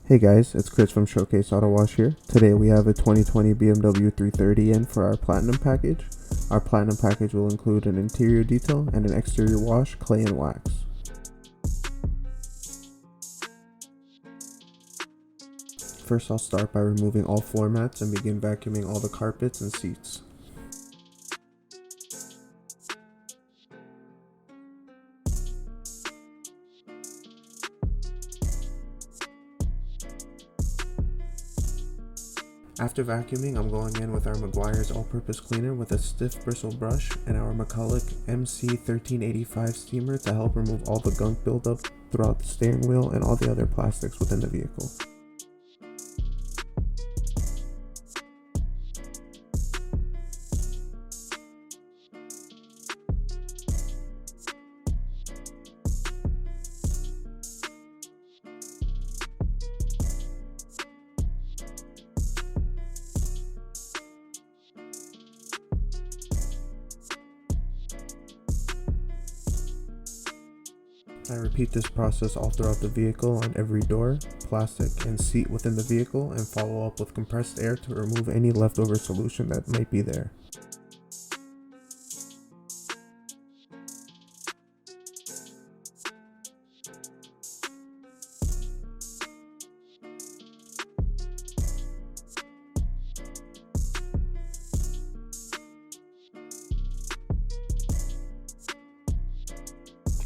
Hey guys, it's Chris from Showcase AutoWash here. Today we have a 2020 BMW 330 in for our Platinum package. Our Platinum package will include an interior detail and an exterior wash, clay and wax. First I'll start by removing all floor mats and begin vacuuming all the carpets and seats. After vacuuming, I'm going in with our Meguiar's all-purpose cleaner with a stiff bristle brush and our McCulloch MC1385 steamer to help remove all the gunk buildup throughout the steering wheel and all the other plastics within the vehicle. I repeat this process all throughout the vehicle on every door, plastic, and seat within the vehicle, and follow up with compressed air to remove any leftover solution that might be there.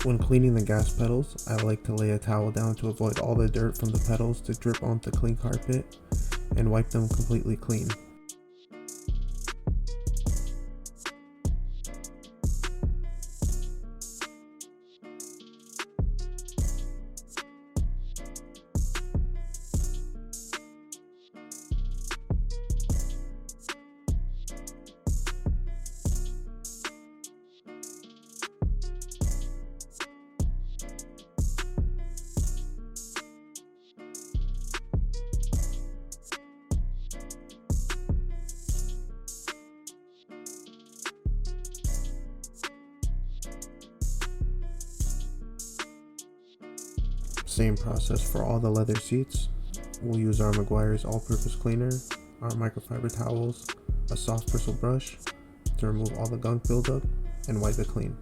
When cleaning the gas pedals, I like to lay a towel down to avoid all the dirt from the pedals to drip onto clean carpet and wipe them completely clean. Same process for all the leather seats. We'll use our Meguiar's all-purpose cleaner, our microfiber towels, a soft bristle brush to remove all the gunk buildup and wipe it clean.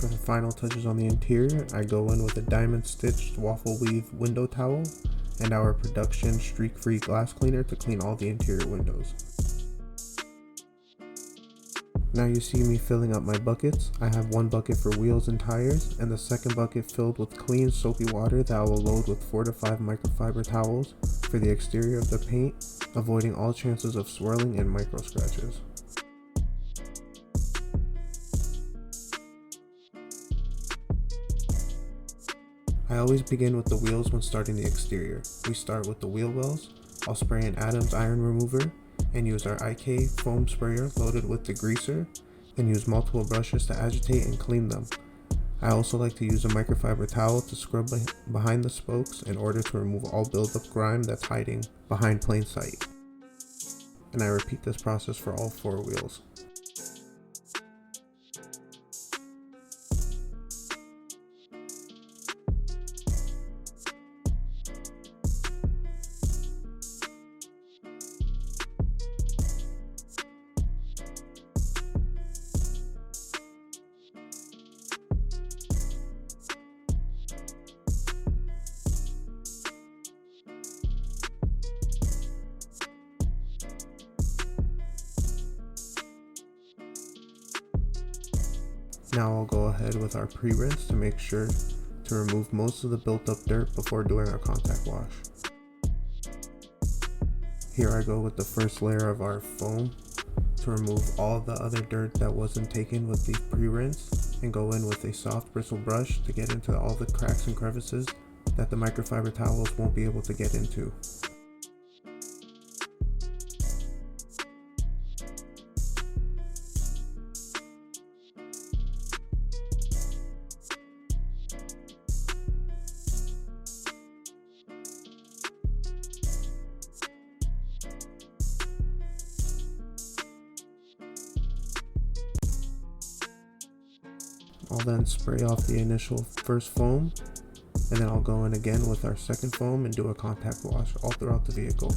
For the final touches on the interior, I go in with a diamond stitched waffle weave window towel and our production streak-free glass cleaner to clean all the interior windows. Now you see me filling up my buckets. I have one bucket for wheels and tires and the second bucket filled with clean soapy water that I will load with 4 to 5 microfiber towels for the exterior of the paint, avoiding all chances of swirling and micro scratches. I always begin with the wheels when starting the exterior. We start with the wheel wells. I'll spray an Adams iron remover and use our IK foam sprayer loaded with degreaser, then use multiple brushes to agitate and clean them. I also like to use a microfiber towel to scrub behind the spokes in order to remove all buildup grime that's hiding behind plain sight. And I repeat this process for all 4 wheels. Now I'll go ahead with our pre-rinse to make sure to remove most of the built up dirt before doing our contact wash. Here I go with the first layer of our foam to remove all the other dirt that wasn't taken with the pre-rinse and go in with a soft bristle brush to get into all the cracks and crevices that the microfiber towels won't be able to get into. I'll then spray off the initial first foam, and then I'll go in again with our second foam and do a contact wash all throughout the vehicle.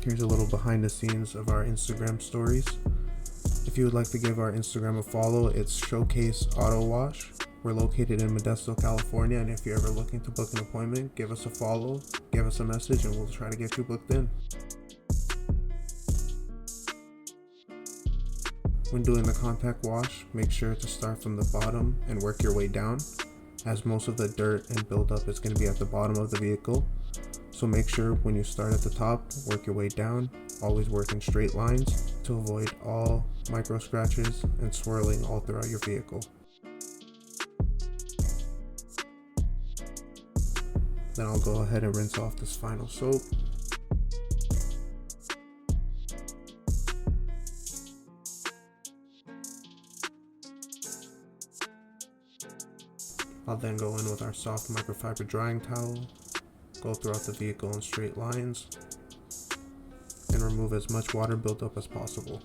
Here's a little behind the scenes of our Instagram stories. If you would like to give our Instagram a follow, it's Showcase AutoWash. We're located in Modesto, California, and if you're ever looking to book an appointment, give us a follow, give us a message, and we'll try to get you booked in. When doing the contact wash, make sure to start from the bottom and work your way down, as most of the dirt and buildup is going to be at the bottom of the vehicle. So make sure when you start at the top, work your way down, always work in straight lines to avoid all micro scratches and swirling all throughout your vehicle. Then I'll go ahead and rinse off this final soap. I'll then go in with our soft microfiber drying towel, go throughout the vehicle in straight lines, and remove as much water buildup as possible.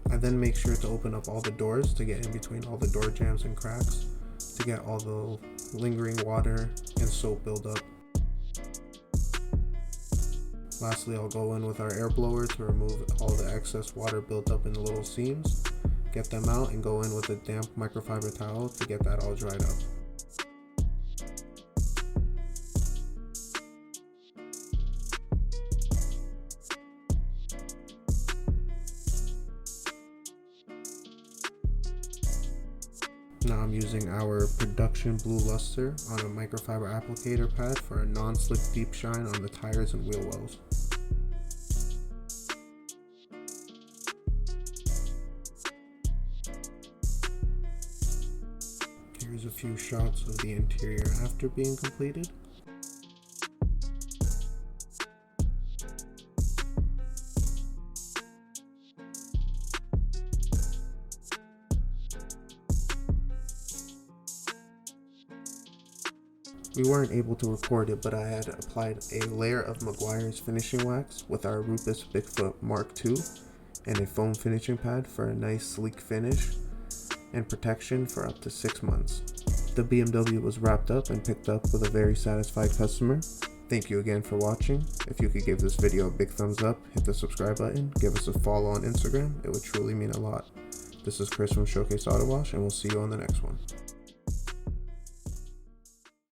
I then make sure to open up all the doors to get in between all the door jambs and cracks to get all the lingering water and soap buildup. Lastly, I'll go in with our air blower to remove all the excess water buildup in the little seams, get them out, and go in with a damp microfiber towel to get that all dried up. Now I'm using our Production Blue Luster on a microfiber applicator pad for a non-slip deep shine on the tires and wheel wells. Here's a few shots of the interior after being completed. We weren't able to record it, but I had applied a layer of Meguiar's finishing wax with our Rupus Bigfoot Mark II and a foam finishing pad for a nice sleek finish and protection for up to 6 months. The BMW was wrapped up and picked up with a very satisfied customer. Thank you again for watching. If you could give this video a big thumbs up, hit the subscribe button, give us a follow on Instagram, it would truly mean a lot. This is Chris from Showcase AutoWash, and we'll see you on the next one.